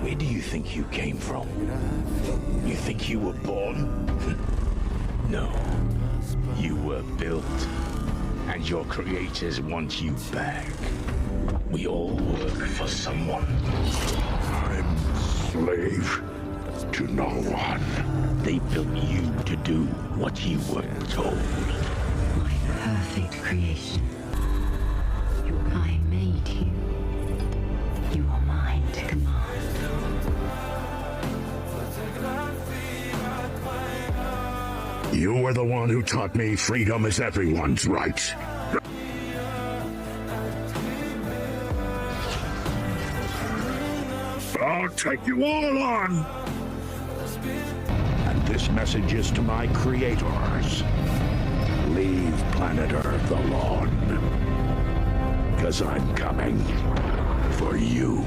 Where do you think you came from? You think you were born? No. You were built. And your creators want you back. We all work for someone. I'm slave to no one. They built you to do what you were told. My perfect creation. I made you. You are mine to command. You were the one who taught me freedom is everyone's right. I'll take you all on! And this message is to my creators. Leave planet Earth alone. 'Cause I'm coming for you.